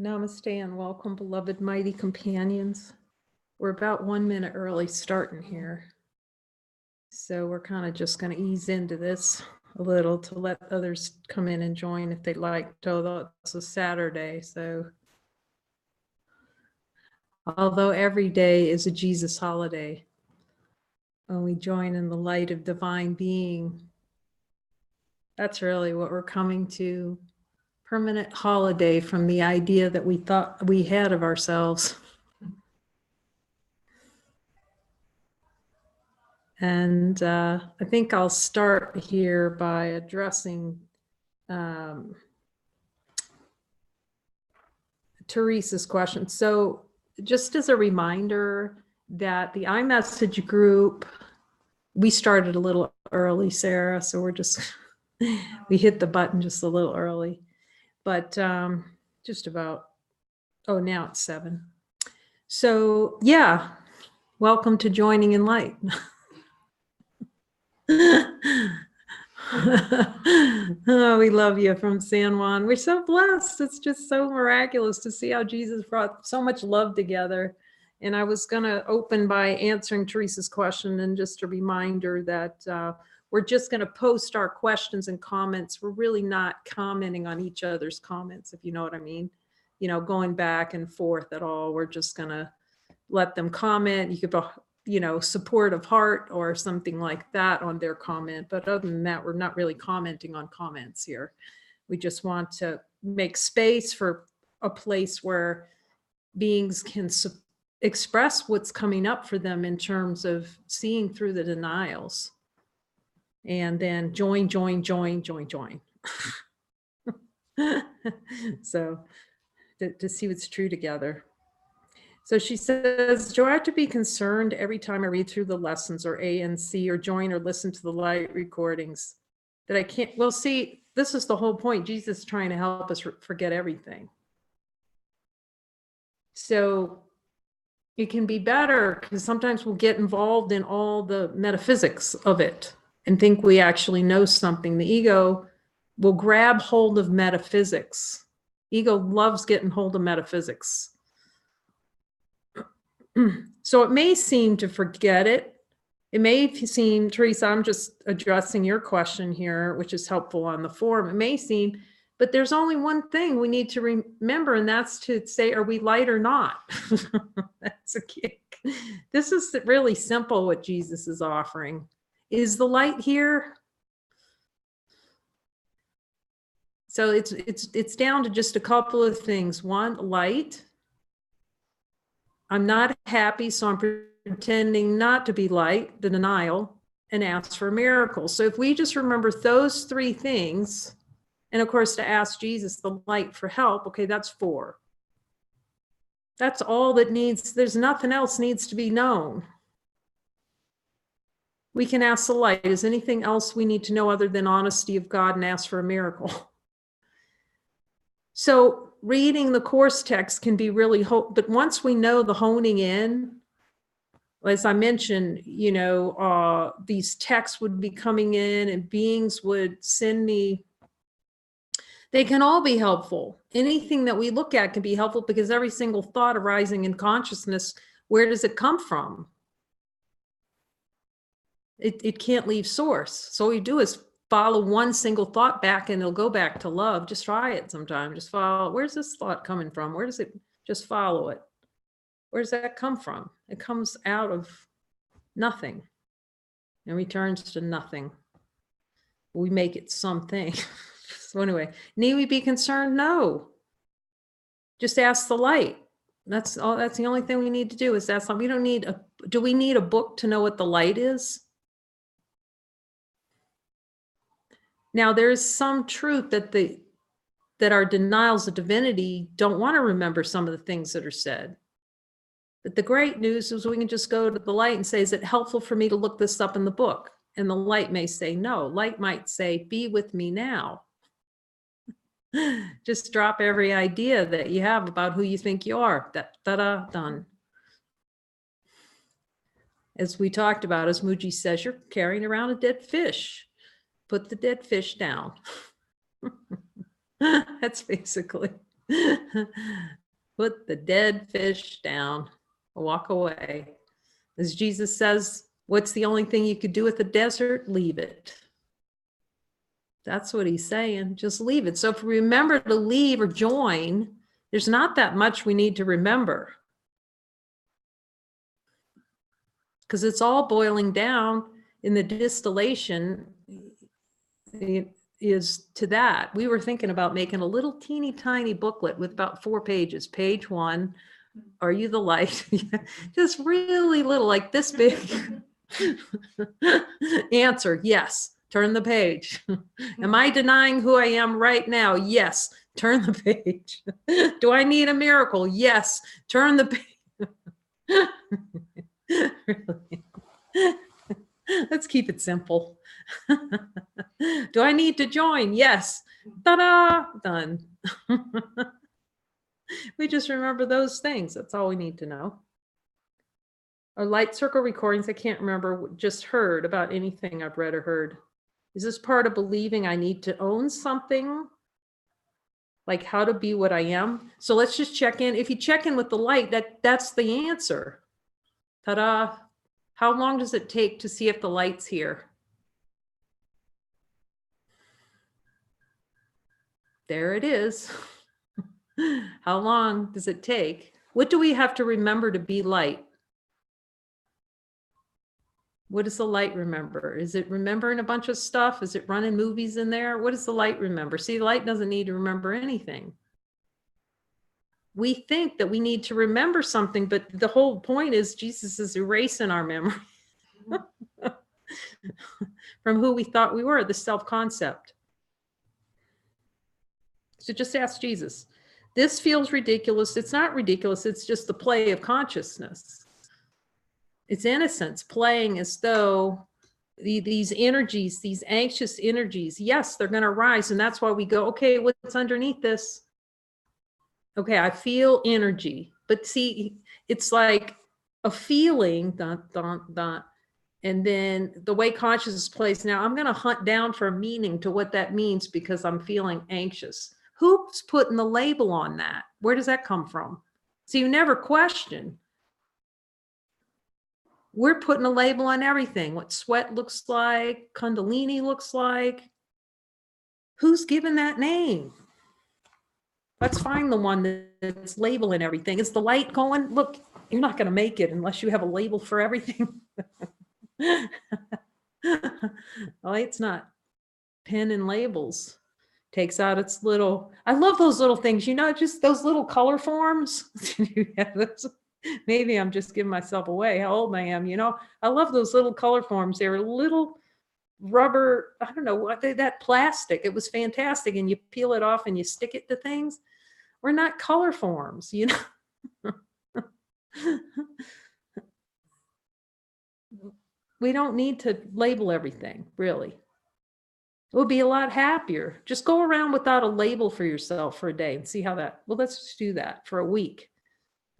Namaste and welcome, beloved mighty companions. We're about 1 minute early starting here. So we're kind of just going to ease into this a little to let others come in and join if they'd like. Although it's a Saturday, so although every day is a Jesus holiday, when we join in the light of divine being, that's really what we're coming to. Permanent holiday from the idea that we thought we had of ourselves. And I think I'll start here by addressing Teresa's question. So just as a reminder that the iMessage group, we started a little early, Sarah, so we're just, we hit the button just a little early, but just about, oh, now it's 7. So yeah, welcome to Joining in Light. Oh, we love you from San Juan. We're so blessed. It's just so miraculous to see how Jesus brought so much love together. And I was going to open by answering Teresa's question, and just a reminder that we're just going to post our questions and comments. We're really not commenting on each other's comments, if you know what I mean. You know, going back and forth at all. We're just going to let them comment. You could, you know, support of heart or something like that on their comment. But other than that, we're not really commenting on comments here. We just want to make space for a place where beings can express what's coming up for them in terms of seeing through the denials. And then join. So to see what's true together. So she says, do I have to be concerned every time I read through the lessons or A and C or join or listen to the light recordings that I can't? Well, see, this is the whole point. Jesus is trying to help us forget everything. So it can be better because sometimes we'll get involved in all the metaphysics of it and think we actually know something. The ego will grab hold of metaphysics. Ego loves getting hold of metaphysics. So it may seem to forget it. It may seem, Teresa, I'm just addressing your question here, which is helpful on the forum. It may seem, but there's only one thing we need to remember, and that's to say, are we light or not? That's a kick. This is really simple what Jesus is offering. Is the light here? So it's down to just a couple of things. One, light. I'm not happy, so I'm pretending not to be light, the denial, and ask for a miracle. So if we just remember those 3 things, and of course to ask Jesus, the light, for help, okay, that's 4. That's all that needs, there's nothing else needs to be known. We can ask the light, is anything else we need to know other than honesty of God and ask for a miracle? So reading the course text can be really, but once we know the honing in, as I mentioned, you know, these texts would be coming in and beings would send me, they can all be helpful. Anything that we look at can be helpful because every single thought arising in consciousness, where does it come from? It can't leave source. So all you do is follow one single thought back and it'll go back to love. Just try it sometime. Just follow. Where's this thought coming from? Where does it, just follow it? Where does that come from? It comes out of nothing and returns to nothing. We make it something. So anyway, need we be concerned? No. Just ask the light. That's all. That's the only thing we need to do is ask. We don't need a, do we need a book to know what the light is? Now, there is some truth that our denials of divinity don't want to remember some of the things that are said. But the great news is we can just go to the light and say, is it helpful for me to look this up in the book? And the light may say no. Light might say, be with me now. Just drop every idea that you have about who you think you are. Ta-da, done. As we talked about, as Muji says, you're carrying around a dead fish. Put the dead fish down. That's basically. Put the dead fish down, walk away. As Jesus says, what's the only thing you could do with the desert? Leave it. That's what he's saying. Just leave it. So if we remember to leave or join, there's not that much we need to remember. Because it's all boiling down in the distillation is to that. We were thinking about making a little teeny tiny booklet with about 4 pages. Page 1, are you the light? Just really little, like this big. Answer, yes. Turn the page. Am I denying who I am right now? Yes. Turn the page. Do I need a miracle? Yes. Turn the page. Really. Let's keep it simple. Do I need to join? Yes. Ta-da! Done. We just remember those things. That's all we need to know. Our light circle recordings, I can't remember, just heard about anything I've read or heard. Is this part of believing I need to own something? Like how to be what I am? So let's just check in. If you check in with the light, that's the answer. Ta-da. How long does it take to see if the light's here? There it is. How long does it take? What do we have to remember to be light? What does the light remember? Is it remembering a bunch of stuff? Is it running movies in there? What does the light remember? See, the light doesn't need to remember anything. We think that we need to remember something, but the whole point is Jesus is erasing our memory from who we thought we were, the self-concept. So just ask Jesus. This feels ridiculous. It's not ridiculous. It's just the play of consciousness. It's innocence, playing as though these energies, these anxious energies, yes, they're going to rise. And that's why we go, okay, what's underneath this? Okay, I feel energy. But see, it's like a feeling, dun, dun, dun. And then the way consciousness plays now, I'm going to hunt down for a meaning to what that means because I'm feeling anxious. Who's putting the label on that? Where does that come from? So you never question. We're putting a label on everything. What sweat looks like, Kundalini looks like. Who's given that name? Let's find the one that's labeling everything. Is the light going? Look, you're not going to make it unless you have a label for everything. Light's not pen and labels. Takes out its little, I love those little things, you know, just those little color forms. Maybe I'm just giving myself away how old I am, you know. I love those little color forms. They're little rubber, I don't know what that plastic. It was fantastic. And you peel it off and you stick it to things. We're not color forms, you know. We don't need to label everything, really. It would be a lot happier. Just go around without a label for yourself for a day and see how that, well, let's just do that for a week.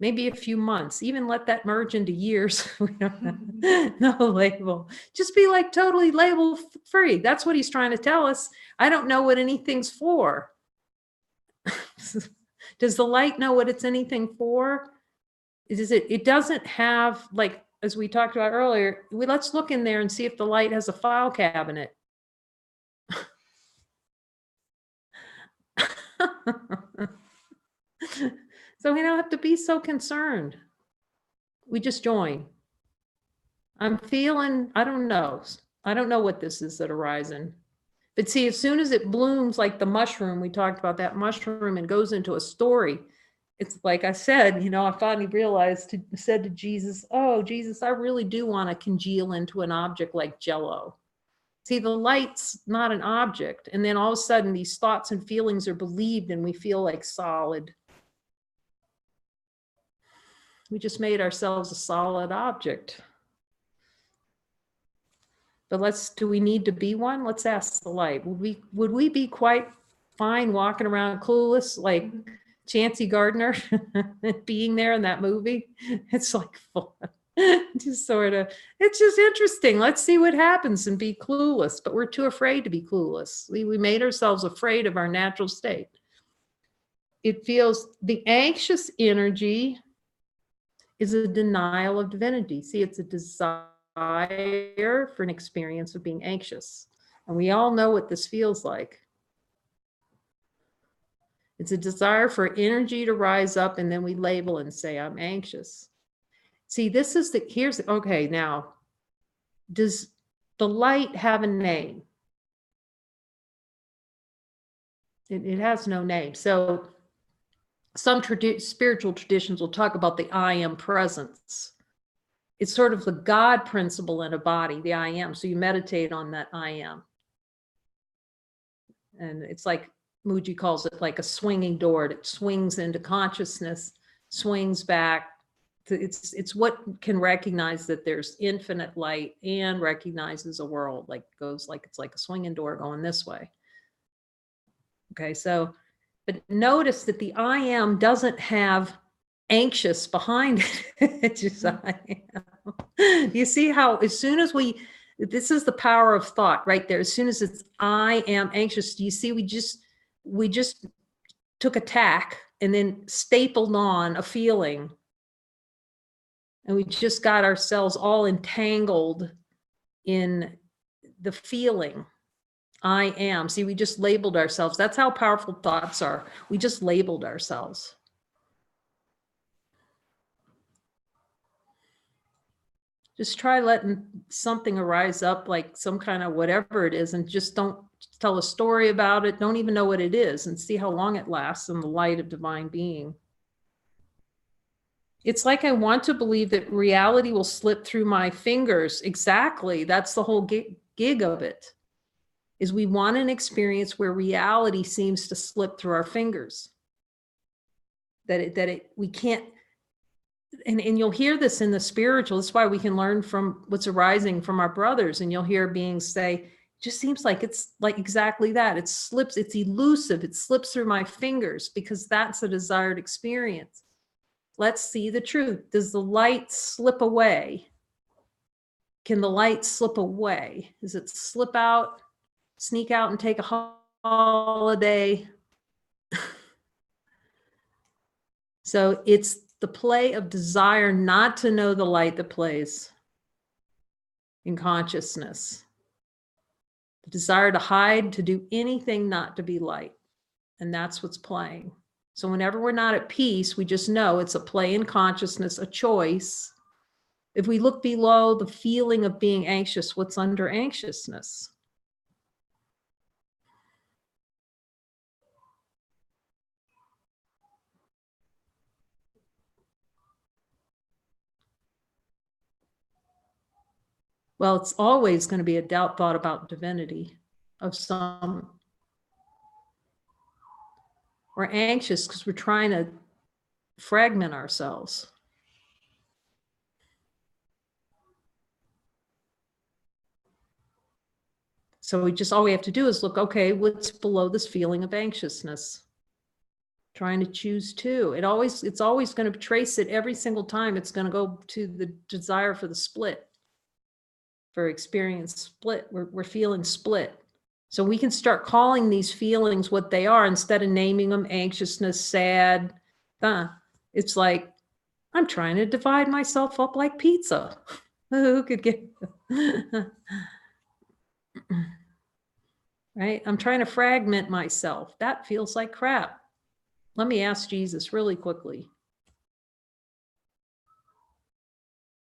Maybe a few months, even let that merge into years. No label. Just be like totally label free. That's what he's trying to tell us. I don't know what anything's for. Does the light know what it's anything for? It doesn't have, like, as we talked about earlier, let's look in there and see if the light has a file cabinet. So we don't have to be so concerned. We just join. I'm feeling, I don't know what this is that arising. But see, as soon as it blooms like the mushroom, we talked about that mushroom, and goes into a story, it's like I said, you know, I finally realized, said to Jesus, oh, Jesus, I really do want to congeal into an object like Jell-O. See, the light's not an object. And then all of a sudden, these thoughts and feelings are believed and we feel like solid. We just made ourselves a solid object. But do we need to be one? Let's ask the light. Would we be quite fine walking around clueless like Chancey Gardner being there in that movie? It's like fun. Just sort of, it's just interesting. Let's see what happens and be clueless. But we're too afraid to be clueless. We made ourselves afraid of our natural state. it feels the anxious energy is a denial of divinity. See, it's a desire for an experience of being anxious. And we all know what this feels like. It's a desire for energy to rise up, and then we label and say, I'm anxious. See, this is okay, now, does the light have a name? It has no name. So some spiritual traditions will talk about the I am presence. It's sort of the God principle in a body, the I am. So you meditate on that I am. And it's like Muji calls it like a swinging door. It swings into consciousness, swings back. It's what can recognize that there's infinite light and recognizes a world, like goes like it's like a swinging door going this way. Okay, so, but notice that the I am doesn't have anxious behind it. It's just I am. You see how as soon as this is the power of thought right there. As soon as it's I am anxious, do you see we just took a tack and then stapled on a feeling. And we just got ourselves all entangled in the feeling. I am. See, we just labeled ourselves. That's how powerful thoughts are. We just labeled ourselves. Just try letting something arise up, like some kind of whatever it is, and just don't tell a story about it. Don't even know what it is, and see how long it lasts in the light of divine being. It's like I want to believe that reality will slip through my fingers. Exactly. That's the whole gig of it. Is we want an experience where reality seems to slip through our fingers. We can't, and you'll hear this in the spiritual. That's why we can learn from what's arising from our brothers. And you'll hear beings say, it just seems like it's like exactly that. It slips, it's elusive. It slips through my fingers because that's a desired experience. Let's see the truth. Does the light slip away? Can the light slip away? Does it slip out? Sneak out and take a holiday? So it's the play of desire not to know the light that plays in consciousness. The desire to hide, to do anything not to be light. And that's what's playing. So whenever we're not at peace, we just know it's a play in consciousness, a choice. If we look below the feeling of being anxious, what's under anxiousness? Well, it's always going to be a doubt thought about divinity of some. We're anxious because we're trying to fragment ourselves. So all we have to do is look, okay, what's below this feeling of anxiousness? Trying to choose two. It's always going to trace it every single time. It's going to go to the desire for the split, for experience split. We're feeling split. So we can start calling these feelings what they are instead of naming them anxiousness, sad. It's like, I'm trying to divide myself up like pizza. Who could get right? I'm trying to fragment myself. That feels like crap. Let me ask Jesus really quickly.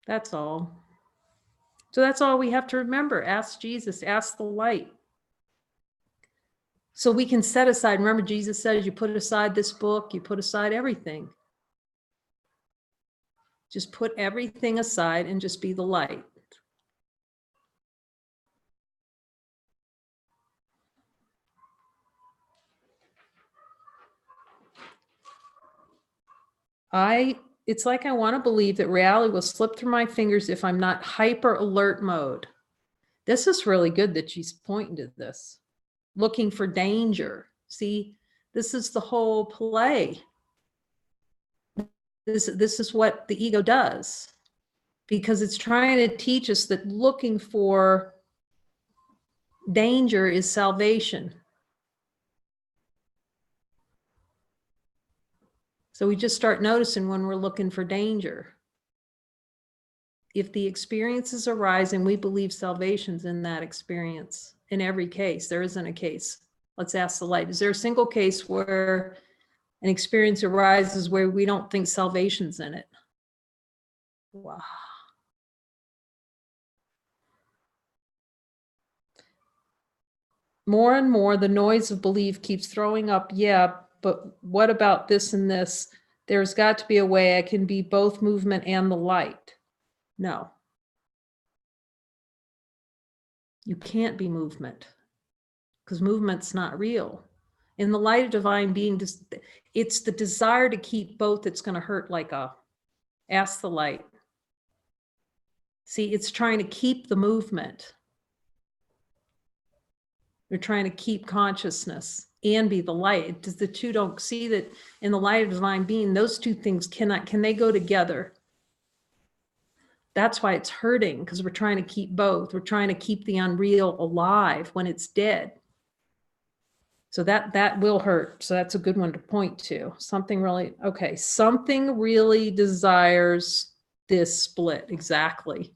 That's all. So that's all we have to remember. Ask Jesus, ask the light. So we can set aside, remember Jesus says you put aside this book, you put aside everything. Just put everything aside and just be the light. It's like I want to believe that reality will slip through my fingers if I'm not hyper alert mode. This is really good that she's pointing to this. Looking for danger. See, this is the whole play. This is what the ego does, because it's trying to teach us that looking for danger is salvation. So we just start noticing when we're looking for danger. If the experiences arise and we believe salvation's in that experience, in every case, there isn't a case. Let's ask the light. Is there a single case where an experience arises where we don't think salvation's in it? Wow. More and more, the noise of belief keeps throwing up, yeah, but what about this and this? There's got to be a way I can be both movement and the light. No. You can't be movement, because movement's not real. In the light of divine being, it's the desire to keep both that's going to hurt like a, ask the light. See, it's trying to keep the movement. We're trying to keep consciousness and be the light. Does the two don't see that in the light of divine being, those two things cannot, can they go together? That's why it's hurting, because we're trying to keep both. We're trying to keep the unreal alive when it's dead. So that will hurt. So that's a good one to point to. Something really, okay, something really desires this split. Exactly.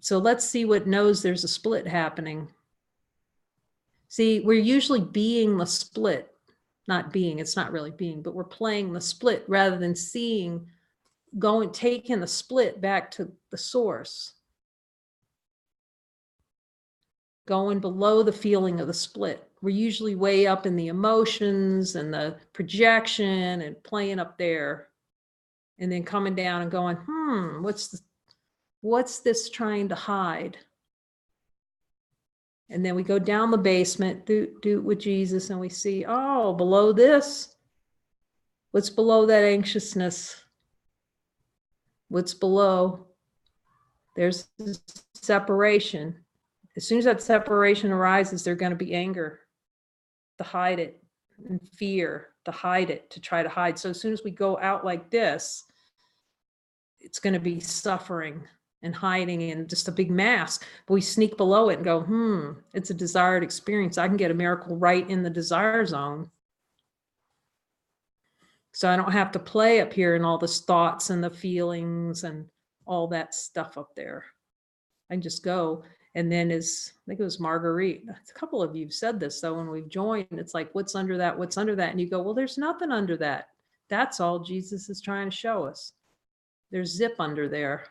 So let's see what knows there's a split happening. See, we're usually being the split, not being, it's not really being, but we're playing the split rather than seeing, going, taking the split back to the source. Going below the feeling of the split. We're usually way up in the emotions and the projection and playing up there, and then coming down and going, what's this trying to hide? And then we go down the basement, do it with Jesus, and we see, oh, below this, what's below that anxiousness? What's below? There's separation. As soon as that separation arises, there's going to be anger to hide it, and fear to hide it, to try to hide. So as soon as we go out like this, it's going to be suffering and hiding in just a big mask. But we sneak below it and go, it's a desired experience. I can get a miracle right in the desire zone. So I don't have to play up here in all the thoughts and the feelings and all that stuff up there. I can just go. And then I think it was Marguerite, a couple of you said this though, when we've joined, it's like, what's under that? What's under that? And you go, well, there's nothing under that. That's all Jesus is trying to show us. There's zip under there.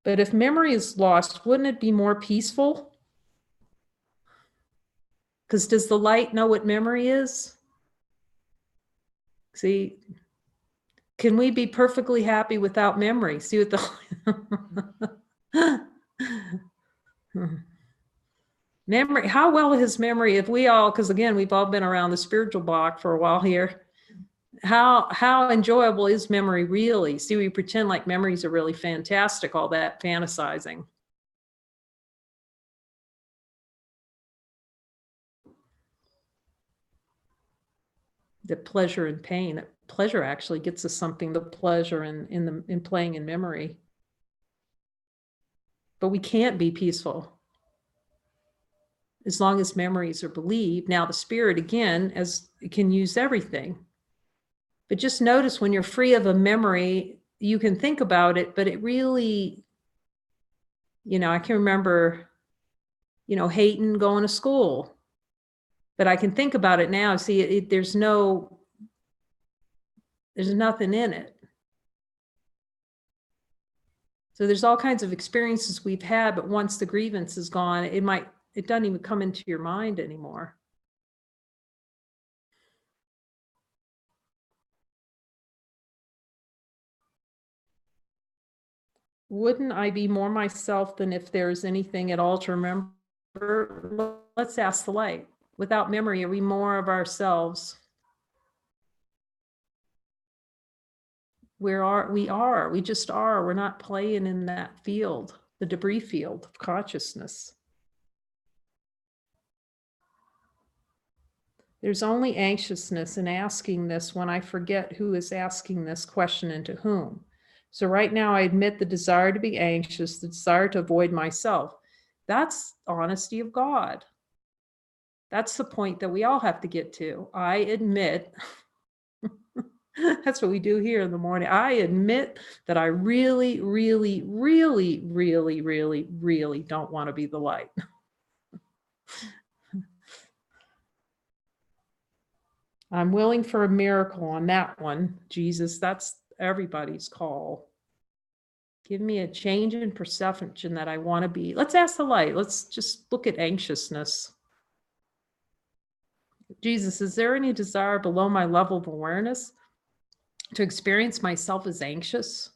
But if memory is lost, wouldn't it be more peaceful? Because does the light know what memory is? See, can we be perfectly happy without memory? See what the memory, how well is memory, if we all, because again, we've all been around the spiritual block for a while here. How enjoyable is memory really? See, we pretend like memories are really fantastic, all that fantasizing. The pleasure and pain. Pleasure actually gets us something, the pleasure in playing in memory. But we can't be peaceful as long as memories are believed. Now the spirit, again, as it can use everything. But just notice when you're free of a memory, you can think about it, but it really, I can remember, hating going to school. But I can think about it now. See, there's nothing in it. So there's all kinds of experiences we've had, but once the grievance is gone, it doesn't even come into your mind anymore. Wouldn't I be more myself than if there's anything at all to remember? Let's ask the light. Without memory, are we more of ourselves? We just are. We're not playing in that field, the debris field of consciousness. There's only anxiousness in asking this when I forget who is asking this question and to whom. So right now I admit the desire to be anxious, the desire to avoid myself. That's honesty of God. That's the point that we all have to get to. I admit, that's what we do here in the morning. I admit that I really, really, really, really, really, really don't want to be the light. I'm willing for a miracle on that one. Jesus, that's everybody's call. Give me a change in perception that I want to be. Let's ask the light. Let's just look at anxiousness. Jesus, is there any desire below my level of awareness to experience myself as anxious?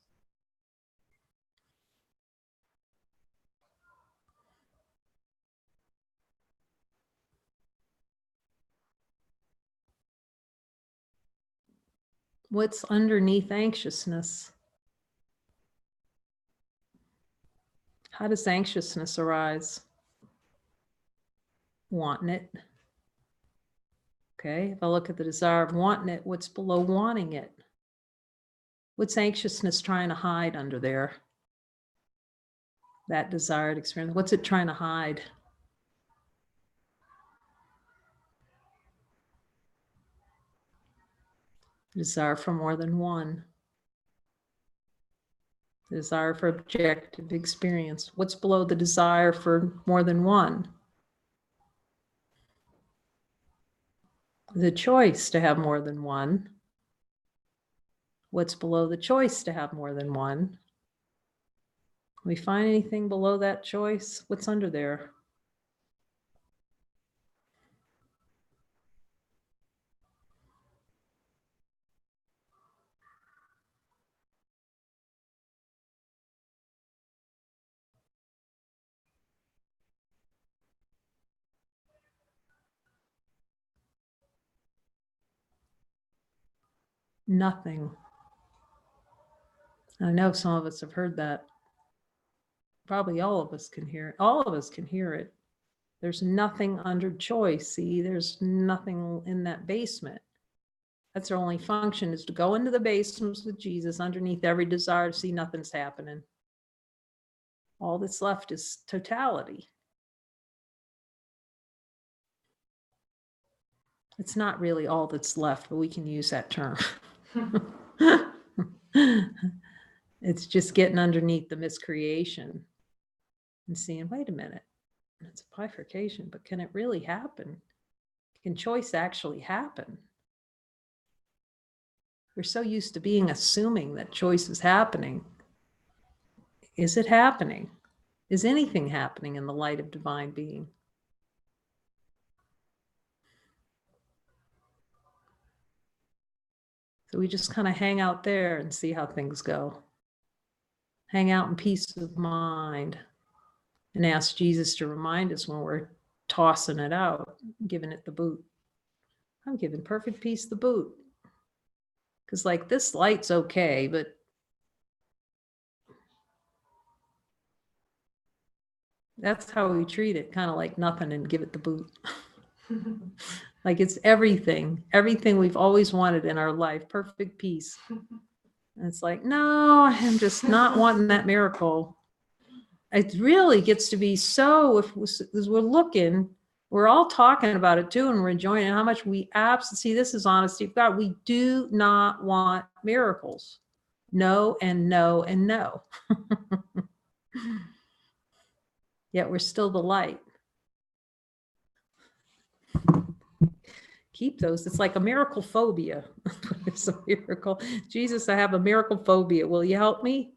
What's underneath anxiousness? How does anxiousness arise? Wanting it. Okay, if I look at the desire of wanting it, what's below wanting it? What's anxiousness trying to hide under there? That desired experience, what's it trying to hide? Desire for more than one. Desire for objective experience. What's below the desire for more than one? The choice to have more than one. What's below the choice to have more than one? We find anything below that choice? What's under there? Nothing. I know some of us have heard that. Probably all of us can hear it. All of us can hear it. There's nothing under choice. See, there's nothing in that basement. That's their only function, is to go into the basements with Jesus underneath every desire to see nothing's happening. All that's left is totality. It's not really all that's left, but we can use that term. It's just getting underneath the miscreation and seeing, wait a minute, it's a bifurcation, but can it really happen? Can choice actually happen? We're so used to being assuming that choice is happening. Is it happening? Is anything happening in the light of divine being? So we just kind of hang out there and see how things go. Hang out in peace of mind and ask Jesus to remind us when we're tossing it out, giving it the boot. I'm giving perfect peace the boot. Because like this light's okay, but that's how we treat it, kind of like nothing, and give it the boot. Like it's everything we've always wanted in our life, perfect peace. And it's like, no, I'm just not wanting that miracle. It really gets to be so, as we're looking, we're all talking about it too, and we're enjoying it, how much we absolutely, see, this is honesty of God. We do not want miracles. No, and no, and no. Yet we're still the light. Keep those. It's like a miracle phobia. It's a miracle. Jesus, I have a miracle phobia. Will you help me?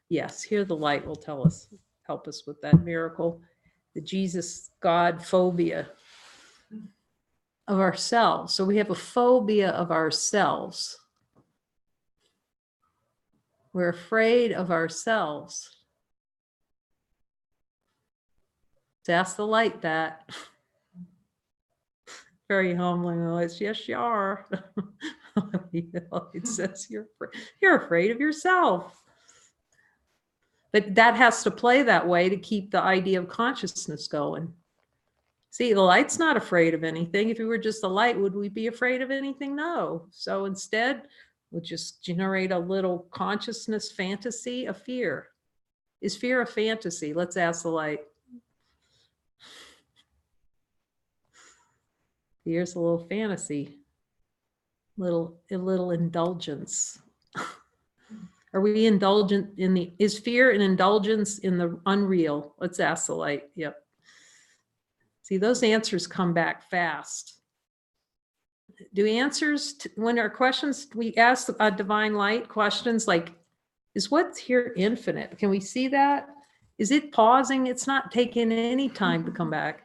Yes, here the light will tell us, help us with that miracle. The Jesus God phobia of ourselves. So we have a phobia of ourselves. We're afraid of ourselves. To ask the light that. Very humbling. It's, yes, you are. It says you're afraid of yourself. But that has to play that way to keep the idea of consciousness going. See, the light's not afraid of anything. If we were just a light, would we be afraid of anything? No. So instead, we'll just generate a little consciousness fantasy of fear. Is fear a fantasy? Let's ask the light. Here's a little fantasy, a little indulgence. Are we indulgent in the, is fear an indulgence in the unreal? Let's ask the light. Yep. See, those answers come back fast. Do answers, when our questions, we ask a divine light questions like, is what's here infinite? Can we see that? Is it pausing? It's not taking any time to come back.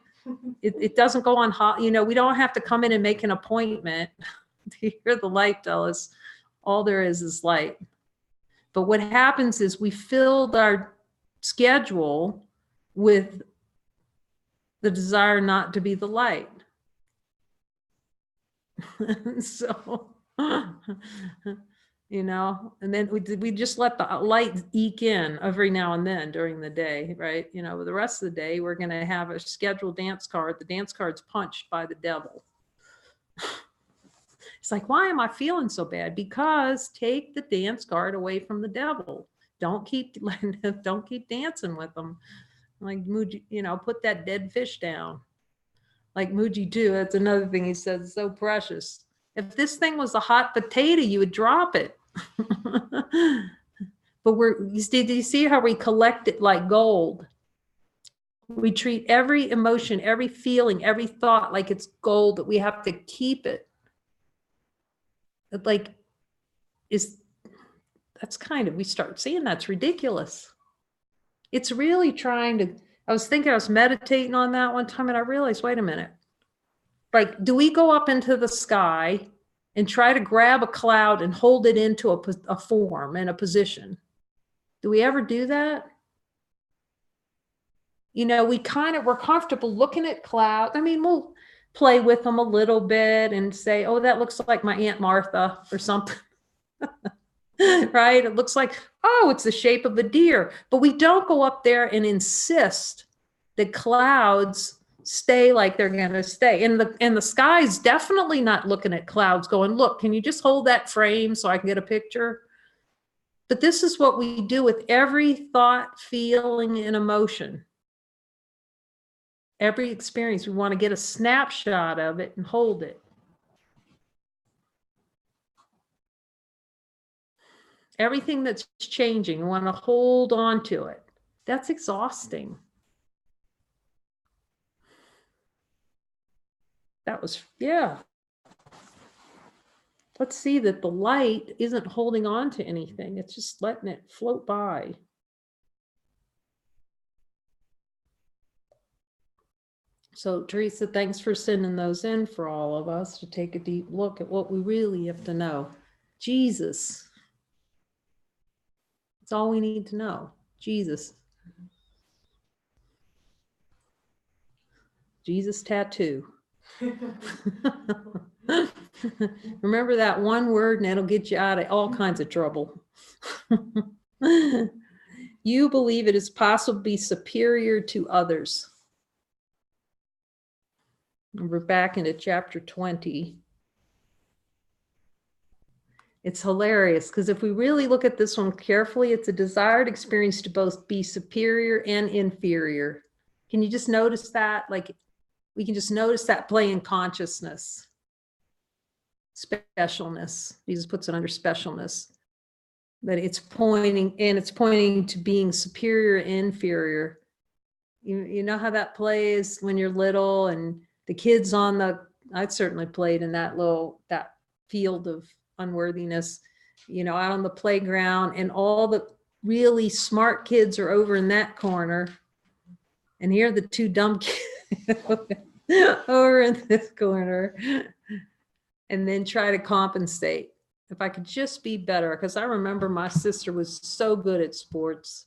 It doesn't go on hot. You know, we don't have to come in and make an appointment to hear the light tell us all there is light. But what happens is we filled our schedule with the desire not to be the light. So, you know, and then we just let the light eke in every now and then during the day, right? You know, the rest of the day, we're going to have a scheduled dance card. The dance card's punched by the devil. It's like, why am I feeling so bad? Because take the dance card away from the devil. Don't keep dancing with them. Like Muji, you know, put that dead fish down. Like Muji too. That's another thing he says, so precious. If this thing was a hot potato, you would drop it. But did you see how we collect it like gold? We treat every emotion, every feeling, every thought like it's gold, that we have to keep it. Like, that's kind of, we start seeing that's ridiculous. It's really trying to, I was meditating on that one time and I realized, wait a minute. Like, do we go up into the sky and try to grab a cloud and hold it into a form and a position? Do we ever do that? You know, we're comfortable looking at clouds. I mean, we'll play with them a little bit and say, oh, that looks like my Aunt Martha or something. Right? It looks like, oh, it's the shape of a deer. But we don't go up there and insist that clouds stay like they're going to stay. And the sky's definitely not looking at clouds going, look, can you just hold that frame so I can get a picture? But this is what we do with every thought, feeling, and emotion. Every experience, we want to get a snapshot of it and hold it. Everything that's changing, we want to hold on to it. That's exhausting. That was, yeah. Let's see that the light isn't holding on to anything. It's just letting it float by. So Teresa, thanks for sending those in for all of us to take a deep look at what we really have to know. Jesus. That's all we need to know. Jesus. Jesus tattoo. Remember that one word and it'll get you out of all kinds of trouble. You believe it is possible to be superior to others. We're back into chapter 20. It's hilarious because if we really look at this one carefully, it's a desired experience to both be superior and inferior. Can you just notice that? Like, we can just notice that play in consciousness. Specialness. Jesus puts it under specialness. But it's pointing to being superior and inferior. You know how that plays when you're little and the kids I certainly played in that field of unworthiness, you know, out on the playground, and all the really smart kids are over in that corner. And here are the two dumb kids over in this corner, and then try to compensate. If I could just be better, because I remember my sister was so good at sports.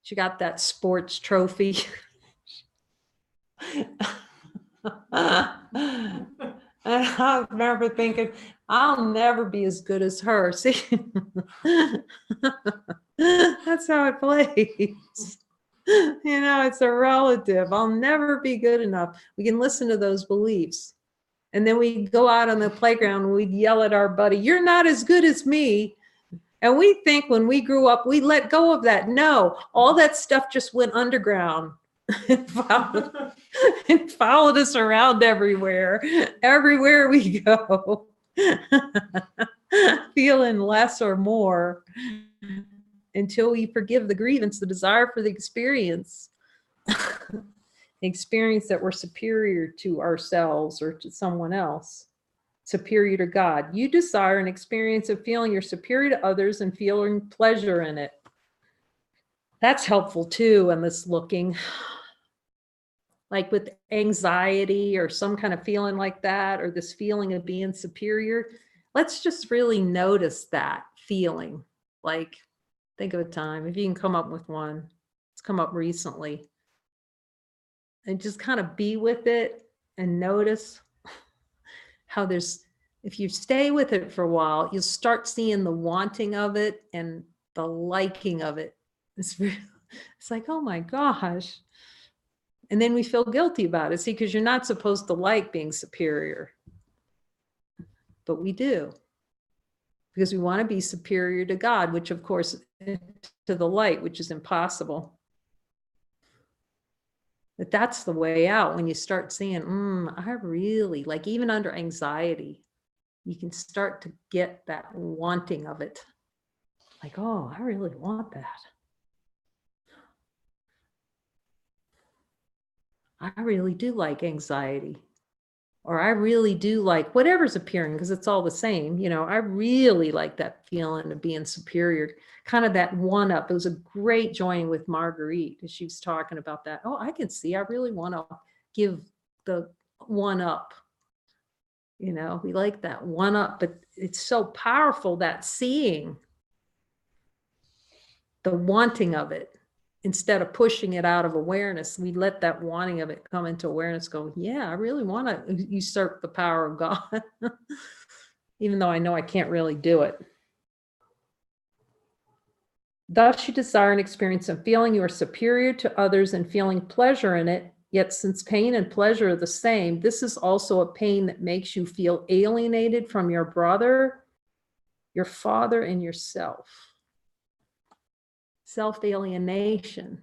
She got that sports trophy. And I remember thinking, I'll never be as good as her. See, that's how it plays. You know, it's a relative. I'll never be good enough. We can listen to those beliefs. And then we go out on the playground and we'd yell at our buddy, you're not as good as me. And we think when we grew up, we let go of that. No, all that stuff just went underground. and followed us around everywhere we go, feeling less or more until we forgive the grievance, the desire for the experience. Experience that we're superior to ourselves or to someone else, superior to God. You desire an experience of feeling you're superior to others and feeling pleasure in it. That's helpful too in this looking. Like with anxiety or some kind of feeling like that, or this feeling of being superior, let's just really notice that feeling. Like, think of a time, if you can come up with one, it's come up recently. And just kind of be with it and notice how if you stay with it for a while, you'll start seeing the wanting of it and the liking of it. It's like, oh my gosh. And then we feel guilty about it. See, because you're not supposed to like being superior. But we do. Because we want to be superior to God, which of course, to the light, which is impossible. But that's the way out when you start seeing, I really, like even under anxiety, you can start to get that wanting of it. Like, oh, I really want that. I really do like anxiety. Or I really do like whatever's appearing, because it's all the same. You know, I really like that feeling of being superior, kind of that one up. It was a great joining with Marguerite as she was talking about that. Oh, I can see, I really want to give the one up. You know, we like that one up, but it's so powerful, that seeing, the wanting of it. Instead of pushing it out of awareness, we let that wanting of it come into awareness, go, yeah, I really want to usurp the power of God, even though I know I can't really do it. Thus, you desire an experience of feeling you are superior to others and feeling pleasure in it. Yet, since pain and pleasure are the same, this is also a pain that makes you feel alienated from your brother, your father, and yourself. Self-alienation.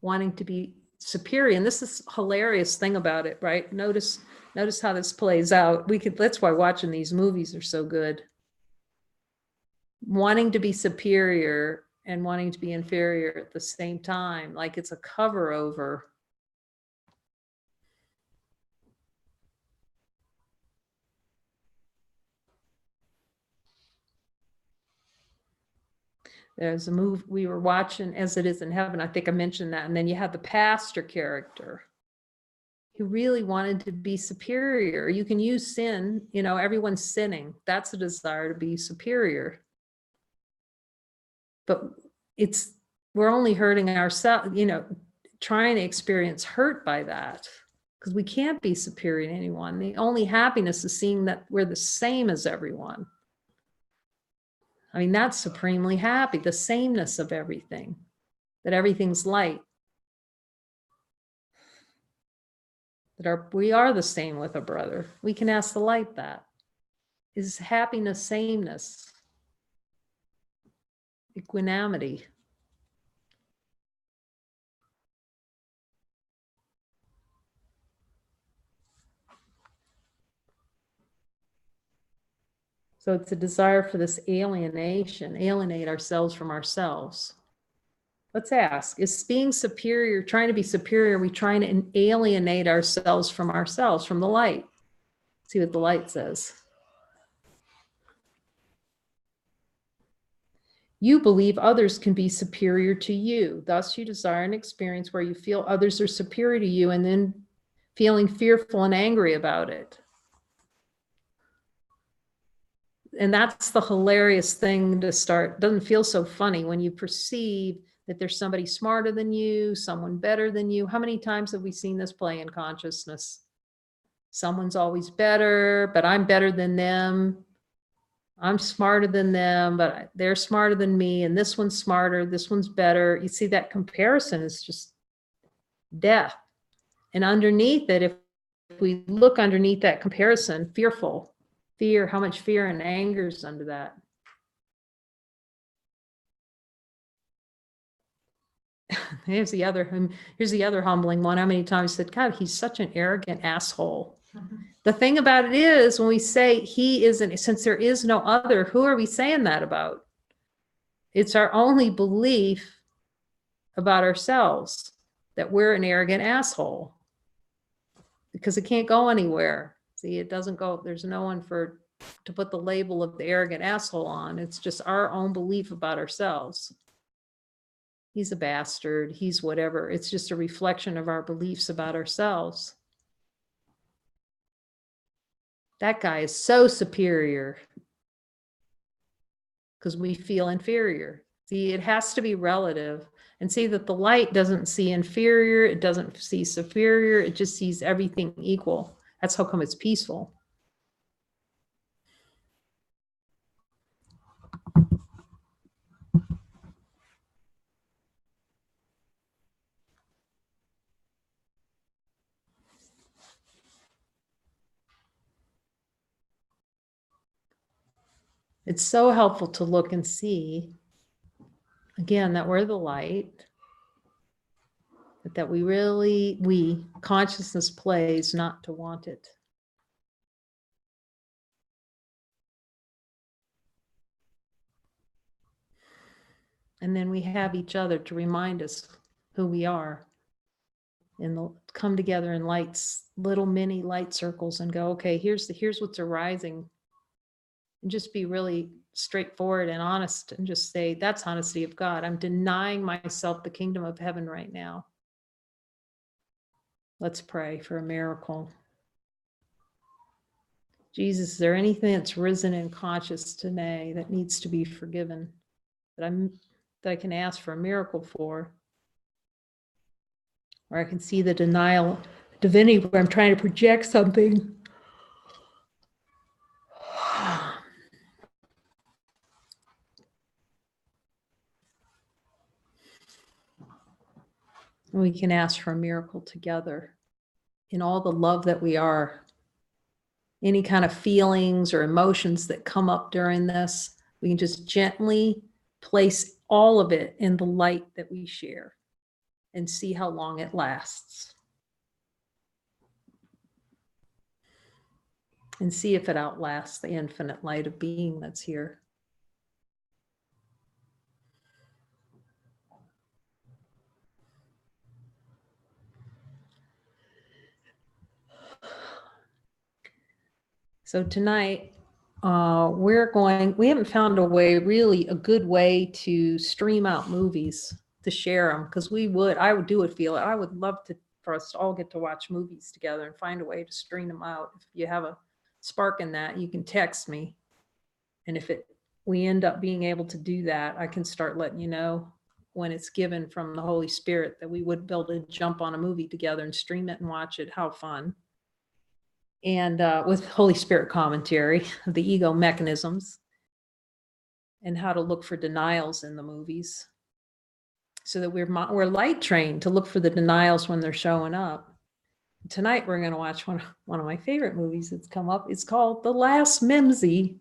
Wanting to be superior. And this is hilarious thing about it, right? Notice how this plays out. That's why watching these movies are so good. Wanting to be superior and wanting to be inferior at the same time, like it's a cover over. There's a movie we were watching, As It Is in Heaven. I think I mentioned that. And then you have the pastor character who really wanted to be superior. You can use sin, you know, everyone's sinning. That's a desire to be superior. But we're only hurting ourselves, you know, trying to experience hurt by that, because we can't be superior to anyone. The only happiness is seeing that we're the same as everyone. I mean, that's supremely happy, the sameness of everything, that everything's light. That we are the same with a brother. We can ask the light that. Is happiness sameness? Equanimity. So it's a desire for this alienation, alienate ourselves from ourselves. Let's ask, is being superior, trying to be superior, are we trying to alienate ourselves, from the light? See what the light says. You believe others can be superior to you. Thus, you desire an experience where you feel others are superior to you and then feeling fearful and angry about it. And that's the hilarious thing to start. It doesn't feel so funny when you perceive that there's somebody smarter than you, someone better than you. How many times have we seen this play in consciousness? Someone's always better, but I'm better than them. I'm smarter than them, but they're smarter than me. And this one's smarter, this one's better. You see, that comparison is just death. And underneath it, if we look underneath that comparison, fearful, fear, how much fear and anger is under that. here's the other humbling one. How many times I said, God, he's such an arrogant asshole. The thing about it is, when we say he isn't, since there is no other, who are we saying that about? It's our only belief about ourselves that we're an arrogant asshole, because it can't go anywhere. See, it doesn't go, there's no one to put the label of the arrogant asshole on. It's just our own belief about ourselves. He's a bastard. He's whatever. It's just a reflection of our beliefs about ourselves. That guy is so superior because we feel inferior. See, it has to be relative. And see that the light doesn't see inferior. It doesn't see superior. It just sees everything equal. That's how come it's peaceful. It's so helpful to look and see, again, that we're the light, but that consciousness plays not to want it. And then we have each other to remind us who we are, and come together in little mini light circles and go, okay, here's what's arising. And just be really straightforward and honest and just say, that's honesty of God. I'm denying myself the kingdom of heaven right now. Let's pray for a miracle. Jesus, is there anything that's risen in conscious today that needs to be forgiven, that I can ask for a miracle for? Or I can see the denial, divinity, where I'm trying to project something. And we can ask for a miracle together in all the love that we are. Any kind of feelings or emotions that come up during this, we can just gently place all of it in the light that we share and see how long it lasts. And see if it outlasts the infinite light of being that's here. So tonight, we haven't found a good way to stream out movies, to share them, because I would love for us to all get to watch movies together and find a way to stream them out. If you have a spark in that, you can text me. And if we end up being able to do that, I can start letting you know when it's given from the Holy Spirit that we would be able to jump on a movie together and stream it and watch it. How fun. And with Holy Spirit commentary of the ego mechanisms and how to look for denials in the movies, so that we're light trained to look for the denials when they're showing up. Tonight we're going to watch one of my favorite movies that's come up. It's called The Last Mimsy.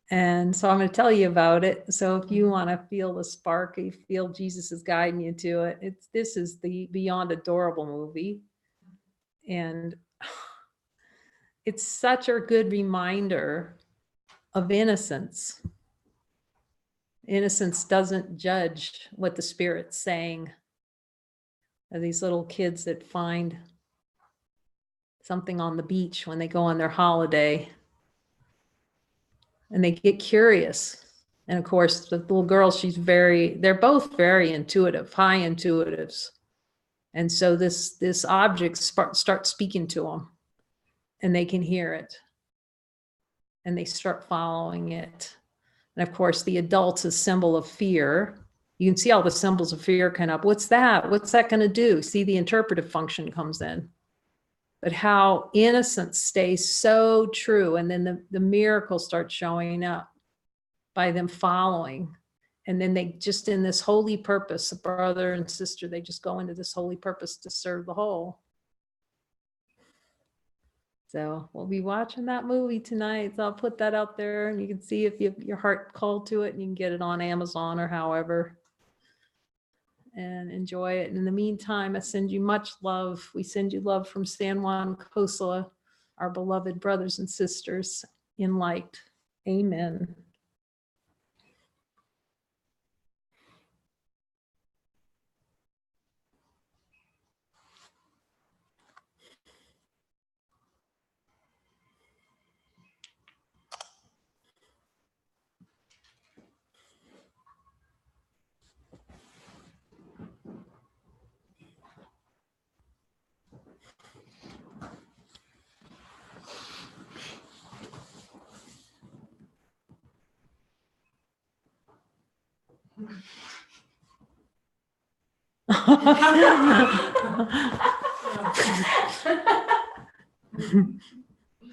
And so I'm going to tell you about it. So if you want to feel the spark, you feel Jesus is guiding you to it. This is the beyond adorable movie. And it's such a good reminder of innocence. Innocence doesn't judge what the Spirit's saying. These little kids that find something on the beach when they go on their holiday, and they get curious. And of course, the little girl, they're both very intuitive, high intuitives. And so this object starts speaking to them, and they can hear it. And they start following it. And of course, the adult's a symbol of fear. You can see all the symbols of fear come up. What's that? What's that going to do? See, the interpretive function comes in. But how innocence stays so true. And then the miracles start showing up by them following. And then they just, in this holy purpose, a brother and sister, they just go into this holy purpose to serve the whole. So we'll be watching that movie tonight. So I'll put that out there, and you can see if your heart called to it, and you can get it on Amazon or however. and enjoy it. In the meantime, I send you much love. We send you love from San Juan Cosola, our beloved brothers and sisters in light. Amen.